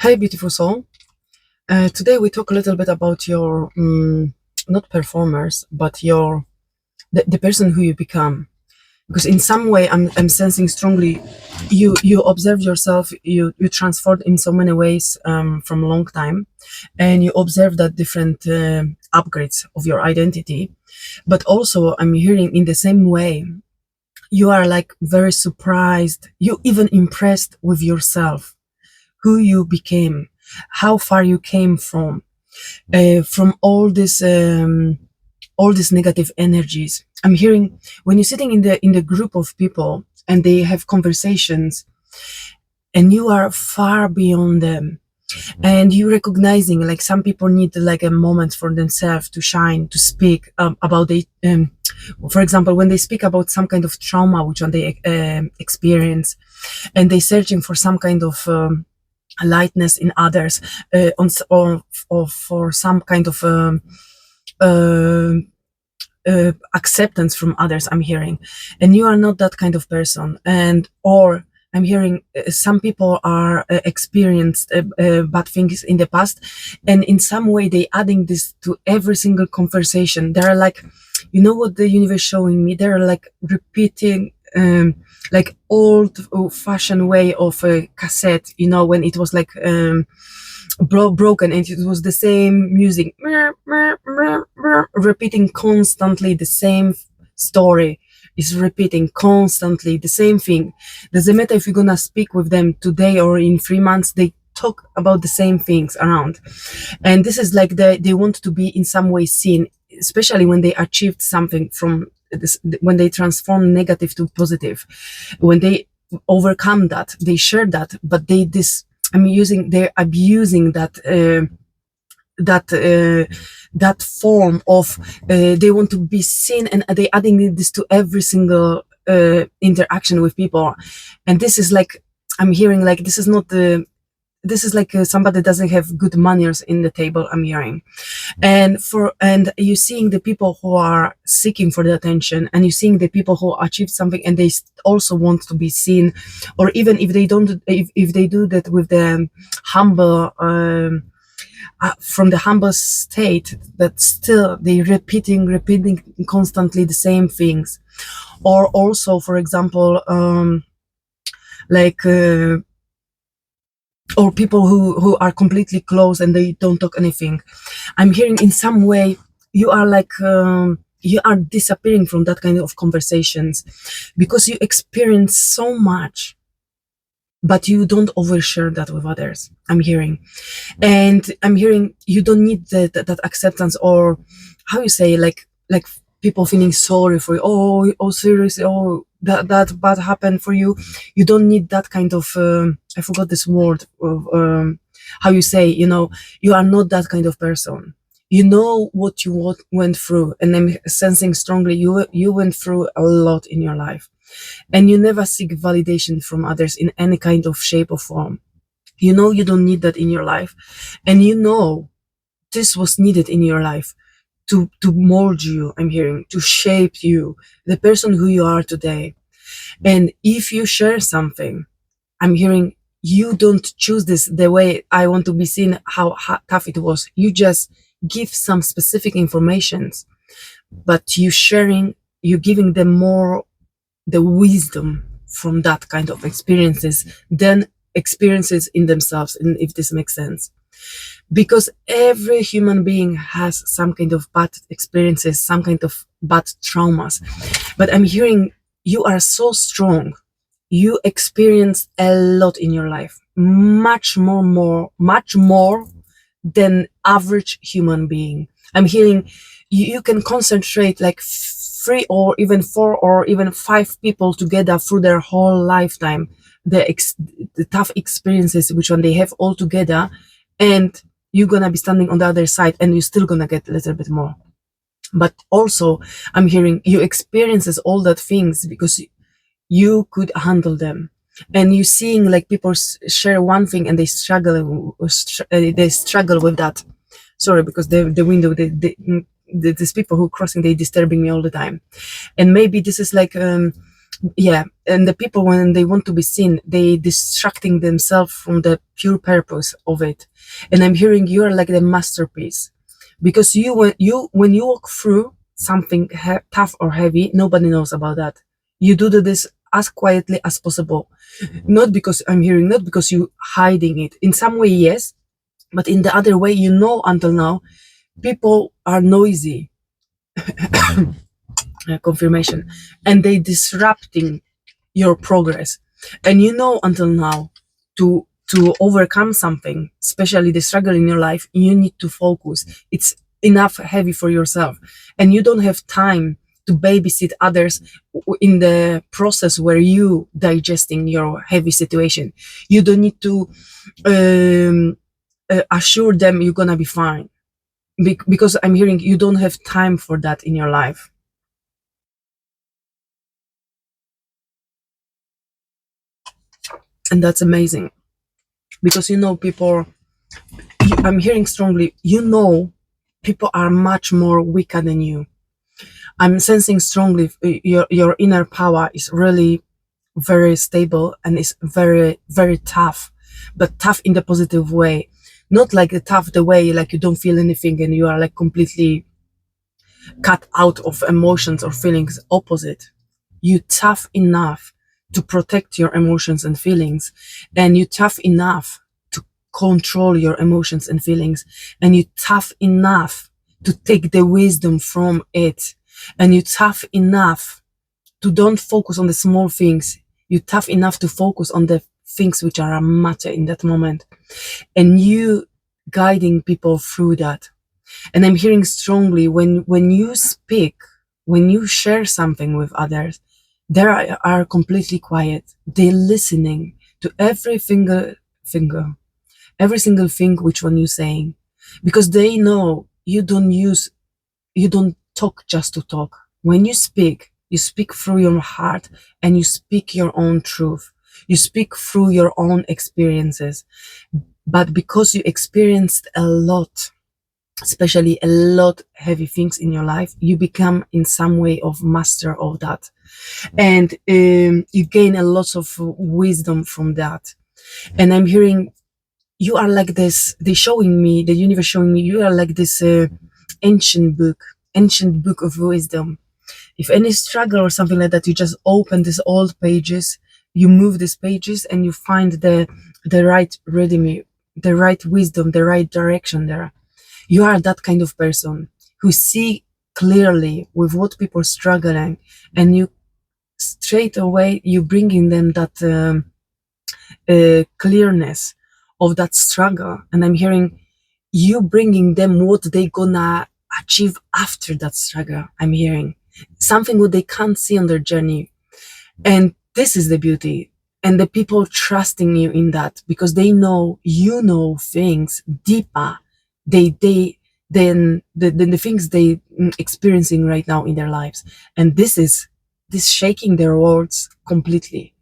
Hi, beautiful soul. Today we talk a little bit about your not performers, but the person who you become. Because in some way, I'm sensing strongly, you observe yourself, you transformed in so many ways from a long time, and you observe that different upgrades of your identity. But also, I'm hearing in the same way, you are like very surprised, you even impressed with yourself, who you became, how far you came from all these negative energies. I'm hearing when you're sitting in the group of people and they have conversations, and you are far beyond them, and you recognizing like some people need like a moment for themselves to shine, to speak about the for example, when they speak about some kind of trauma which one they experience, and they searching for some kind of lightness in others, or for some kind of uh, acceptance from others. I'm hearing, and you are not that kind of person. And or I'm hearing some people are experienced bad things in the past, and in some way they adding this to every single conversation. They're like, you know what the universe showing me? They're like repeating. Like old fashioned way of a cassette, you know, when it was like broken, and it was the same music repeating constantly the same story, is repeating constantly the same thing. Doesn't matter if you're gonna speak with them today or in 3 months, they talk about the same things around. And this is like they want to be in some way seen, especially when they achieved something from this, when they transform negative to positive, when they overcome that, they share that, but they're abusing that form of they want to be seen, and they adding this to every single interaction with people. And this is like, I'm hearing like this is not the this is like somebody doesn't have good manners in the table, I'm hearing. And you're seeing the people who are seeking for the attention, and you're seeing the people who achieved something and they also want to be seen, or even if they don't, if they do that with the humble from the humble state, that still they repeating constantly the same things. Or also, for example, like or people who are completely closed and they don't talk anything. I'm hearing in some way you are like you are disappearing from that kind of conversations, because you experience so much, but you don't overshare that with others, I'm hearing. And I'm hearing you don't need that acceptance, or how you say, like people feeling sorry for you. Oh seriously, oh that bad happened for you. You don't need that kind of I forgot this word of how you say, you know, you are not that kind of person. You know what you went through, and I'm sensing strongly you went through a lot in your life, and you never seek validation from others in any kind of shape or form. You know you don't need that in your life, and you know this was needed in your life to mold you, I'm hearing, to shape you, the person who you are today. And if you share something, I'm hearing you don't choose this the way I want to be seen, how tough it was. You just give some specific informations, but you giving them more the wisdom from that kind of experiences than experiences in themselves, and if this makes sense. Because every human being has some kind of bad experiences, some kind of bad traumas. But I'm hearing you are so strong. You experienced a lot in your life, much more than average human being. I'm hearing you can concentrate like three or even four or even five people together through their whole lifetime, the tough experiences which one they have all together, and you're gonna be standing on the other side, and you're still gonna get a little bit more. But also, I'm hearing you experiences all that things because you could handle them. And you seeing like people share one thing and they struggle with that. Sorry, because the window, these people who crossing, they disturbing me all the time. And maybe this is like Yeah, and the people, when they want to be seen, they distracting themselves from the pure purpose of it. And I'm hearing you are like the masterpiece, because when you walk through something tough or heavy, nobody knows about that. You do this as quietly as possible. Not because I'm hearing, not because you hiding it in some way, yes, but in the other way, until now people are noisy. Confirmation. And they disrupting your progress. And until now, to overcome something, especially the struggle in your life, you need to focus. It's enough heavy for yourself, and you don't have time to babysit others in the process where you digesting your heavy situation. You don't need to assure them you're gonna be fine, because I'm hearing you don't have time for that in your life. And that's amazing, because people, I'm hearing strongly, people are much more weaker than you. I'm sensing strongly your inner power is really very stable, and is very, very tough, but tough in the positive way. Not like the tough the way like you don't feel anything and you are like completely cut out of emotions or feelings. Opposite. You tough enough to protect your emotions and feelings, and you tough enough to control your emotions and feelings, and you tough enough to take the wisdom from it, and you tough enough to don't focus on the small things. You tough enough to focus on the things which are a matter in that moment, and you guiding people through that. And I'm hearing strongly, when you speak, when you share something with others, they are completely quiet. They're listening to finger, every single thing which one you're saying, because they know you don't talk just to talk. When you speak through your heart, and you speak your own truth. You speak through your own experiences. But because you experienced a lot, especially a lot heavy things in your life, you become in some way of master of that, and you gain a lot of wisdom from that. And I'm hearing you are like this, they showing me, the universe showing me, you are like this ancient book ancient book of wisdom. If any struggle or something like that, you just open these old pages, you move these pages, and you find the right rhythm, the right wisdom, the right direction there. You are that kind of person who see clearly with what people are struggling, and you straight away you bring in them that clearness of that struggle. And I'm hearing you bringing them what they gonna achieve after that struggle. I'm hearing something what they can't see on their journey, and this is the beauty. And the people trusting you in that, because they know things deeper they than the things they experiencing right now in their lives. And this shaking their worlds completely.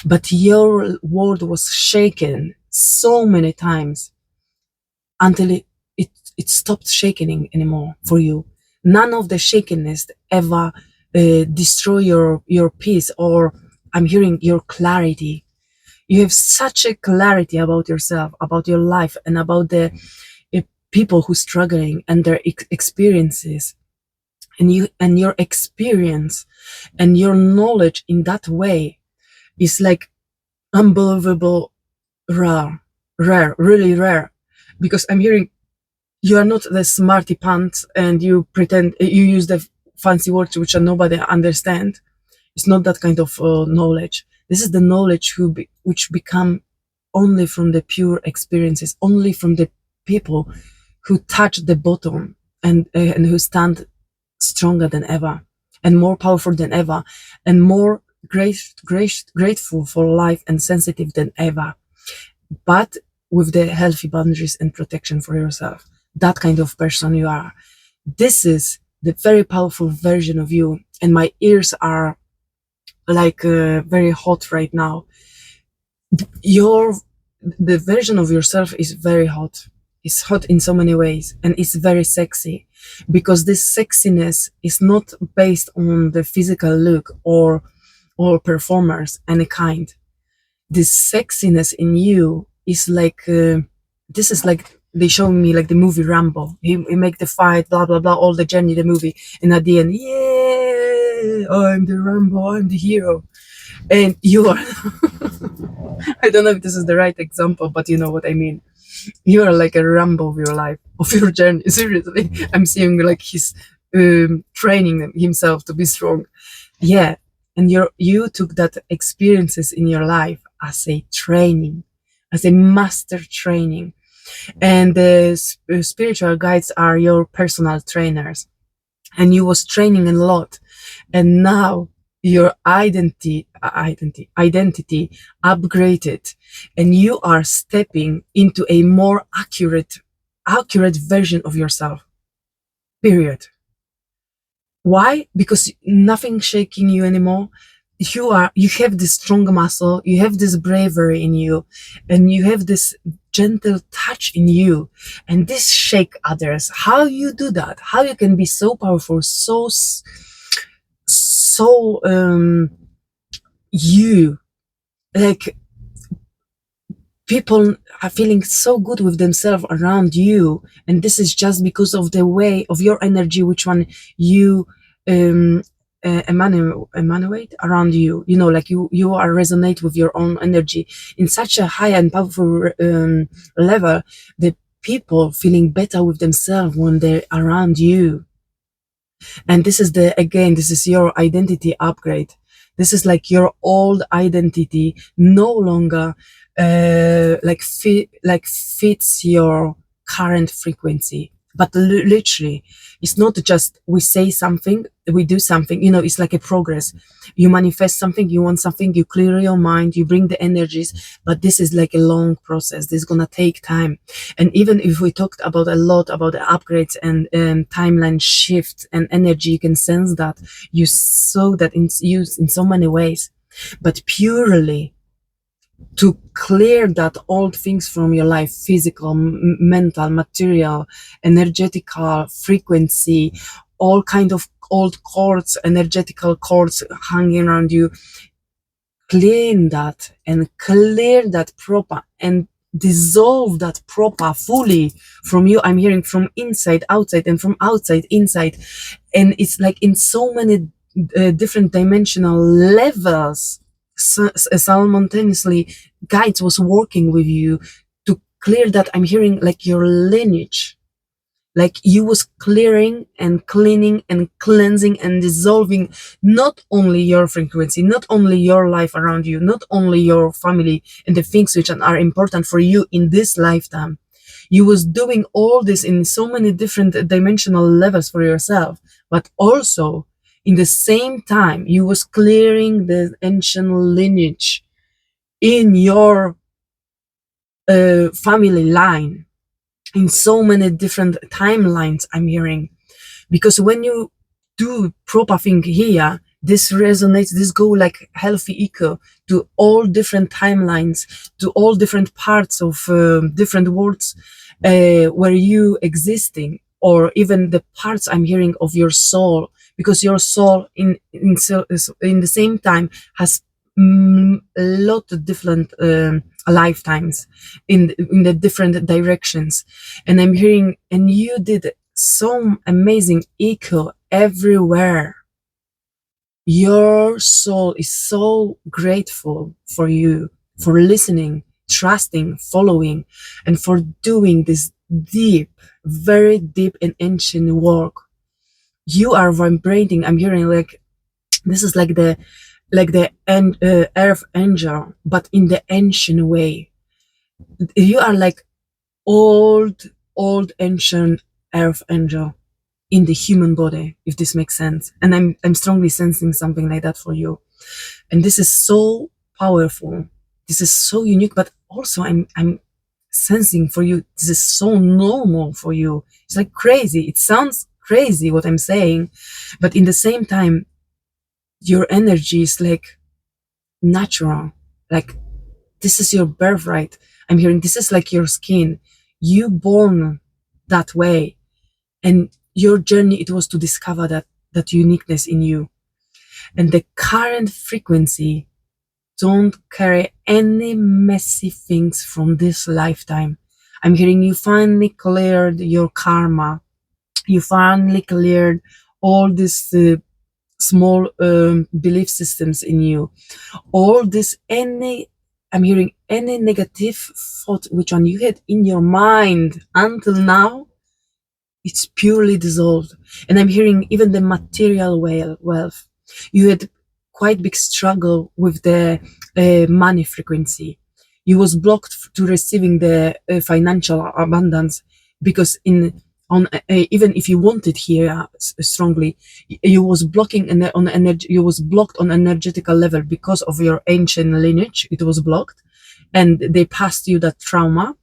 But your world was shaken so many times until it stopped shaking anymore for you. None of the shakenness ever destroy your peace, or I'm hearing your clarity. You have such a clarity about yourself, about your life, and about the people who struggling and their experiences. And your experience and your knowledge in that way is like unbelievable, rare, really rare. Because I'm hearing you are not the smarty pants, and you pretend you use the fancy words which nobody understand. It's not that kind of knowledge. This is the knowledge which become only from the pure experiences, only from the people who touch the bottom, and who stand stronger than ever, and more powerful than ever, and more grateful for life and sensitive than ever, but with the healthy boundaries and protection for yourself. That kind of person you are. This is the very powerful version of you. And my ears are like very hot right now. Your The version of yourself is very hot. It's hot in so many ways, and it's very sexy, because this sexiness is not based on the physical look, or or performers, any kind. This sexiness in you is like, this is like they show me like the movie Rambo. He make the fight, blah blah blah, all the journey, the movie, and at the end, yeah, I'm the Rambo, I'm the hero, and you are. I don't know if this is the right example, but you know what I mean. You are like a Rambo of your life, of your journey. Seriously, I'm seeing like he's training himself to be strong. Yeah, and you took that experiences in your life as a training, as a master training, and the spiritual guides are your personal trainers, and you was training a lot, and now your identity upgraded, and you are stepping into a more accurate version of yourself, period. Why? Because nothing shaking you anymore. You have this strong muscle, you have this bravery in you, and you have this gentle touch in you, and this shake others. How you do that? How you can be so powerful, so you, like, people are feeling so good with themselves around you, and this is just because of the way of your energy, which one you um emanate around you, you know, like you are resonate with your own energy in such a high and powerful level, the people feeling better with themselves when they're around you. And this is the, again, this is your identity upgrade. This is like your old identity no longer like fits your current frequency, but literally, it's not just we say something, we do something, you know, it's like a progress. You manifest something, you want something, you clear your mind, you bring the energies, but this is like a long process. This is gonna take time. And even if we talked about a lot about the upgrades and timeline shifts and energy, you can sense that you saw that in use in so many ways. But purely to clear that old things from your life, physical, mental, material, energetical, frequency, all kind of old cords, energetical cords hanging around you, clean that and clear that proper and dissolve that proper fully from you. I'm hearing from inside outside and from outside inside, and it's like in so many different dimensional levels. Simultaneously guides was working with you to clear that. I'm hearing like your lineage, like you was clearing and cleaning and cleansing and dissolving not only your frequency, not only your life around you, not only your family and the things which are important for you in this lifetime. You was doing all this in so many different dimensional levels for yourself, but also in the same time you was clearing the ancient lineage in your family line, in so many different timelines. I'm hearing, because when you do proper thing here, this resonates, this go like healthy echo to all different timelines, to all different parts of different worlds where you existing, or even the parts I'm hearing of your soul, because your soul in the same time has a lot of different lifetimes in the different directions. And I'm hearing, and you did so amazing echo everywhere. Your soul is so grateful for you, for listening, trusting, following, and for doing this deep, very deep and ancient work. You are vibrating. I'm hearing like this is like the earth angel, but in the ancient way. You are like old ancient earth angel in the human body, if this makes sense. And I'm strongly sensing something like that for you. And this is so powerful. This is so unique, but also I'm sensing for you, this is so normal for you. It's like crazy. It sounds crazy what I'm saying, but in the same time, your energy is like natural. Like this is your birthright. I'm hearing this is like your skin. You born that way, and your journey, it was to discover that uniqueness in you. and the current frequency don't carry any messy things from this lifetime. I'm hearing you finally cleared your karma. You finally cleared all these small belief systems in you. All this, I'm hearing any negative thought which one you had in your mind until now, it's purely dissolved. And I'm hearing even the material wealth. You had quite big struggle with the money frequency. You was blocked to receiving the financial abundance because even if you wanted here strongly, you was blocking on energy. You was blocked on energetical level because of your ancient lineage. It was blocked, and they passed you that trauma,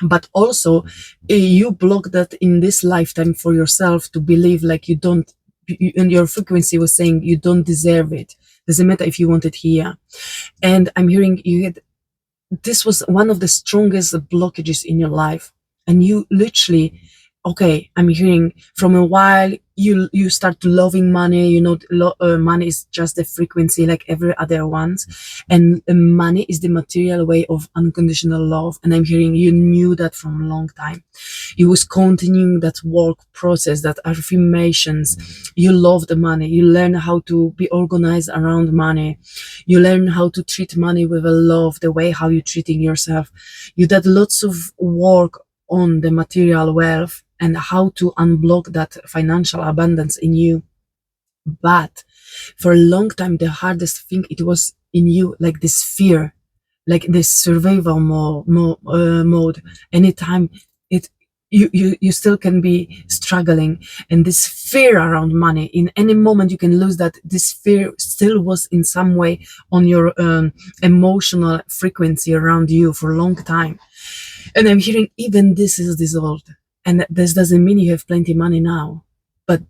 but also you block that in this lifetime for yourself to believe like you don't, and your frequency was saying you don't deserve it. Doesn't matter if you want it here. And I'm hearing you had, this was one of the strongest blockages in your life, and you literally, okay, I'm hearing from a while you start to loving money. Money is just a frequency like every other ones, and money is the material way of unconditional love. And I'm hearing you knew that from a long time. You was continuing that work process, that affirmations. You love the money. You learn how to be organized around money. You learn how to treat money with a love, the way how you're treating yourself. You did lots of work on the material wealth and how to unblock that financial abundance in you. But for a long time, the hardest thing, it was in you, like this fear, like this survival mode. Anytime it, you still can be struggling, and this fear around money, in any moment you can lose that. This fear still was in some way on your emotional frequency around you for a long time. And I'm hearing even this is dissolved. And this doesn't mean you have plenty money now. But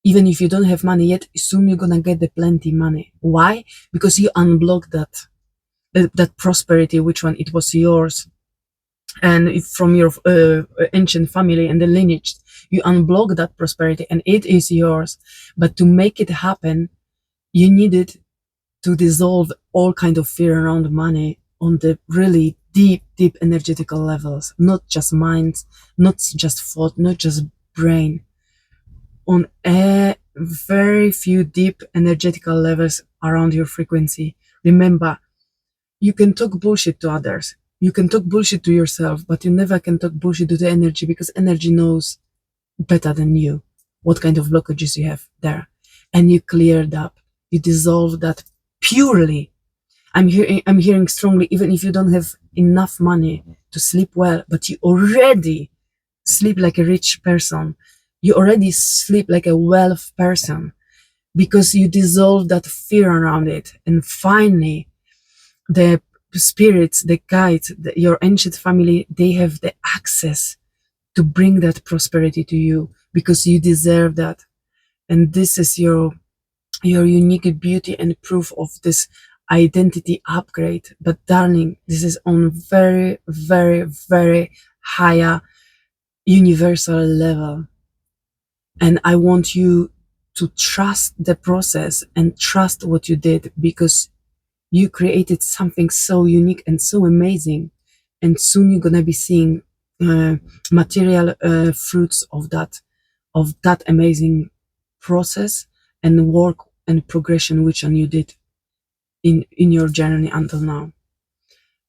even if you don't have money yet, soon you're gonna get the plenty money. Why? Because you unblocked that prosperity, which one it was yours. And if from your ancient family and the lineage, you unblock that prosperity and it is yours. But to make it happen, you needed to dissolve all kind of fear around money on the really deep energetical levels, not just minds, not just thought, not just brain, on a very few deep energetical levels around your frequency. Remember, you can talk bullshit to others, you can talk bullshit to yourself, but you never can talk bullshit to the energy, because energy knows better than you what kind of blockages you have there. And you cleared up, you dissolved that purely. I'm hearing strongly, even if you don't have enough money to sleep well, but you already sleep like a rich person. You already sleep like a wealth person, because you dissolve that fear around it. And finally, the spirits, the guides, your ancient family, they have the access to bring that prosperity to you, because you deserve that. And this is your unique beauty and proof of this identity upgrade. But darling, this is on very higher universal level. And I want you to trust the process and trust what you did, because you created something so unique and so amazing. And soon you're gonna be seeing material fruits of that amazing process and work and progression which one you did in your journey until now.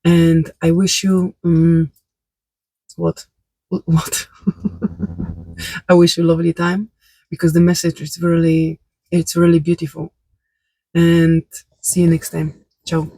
And I wish you what I wish you a lovely time, because the message is really, it's really beautiful. And see you next time. Ciao.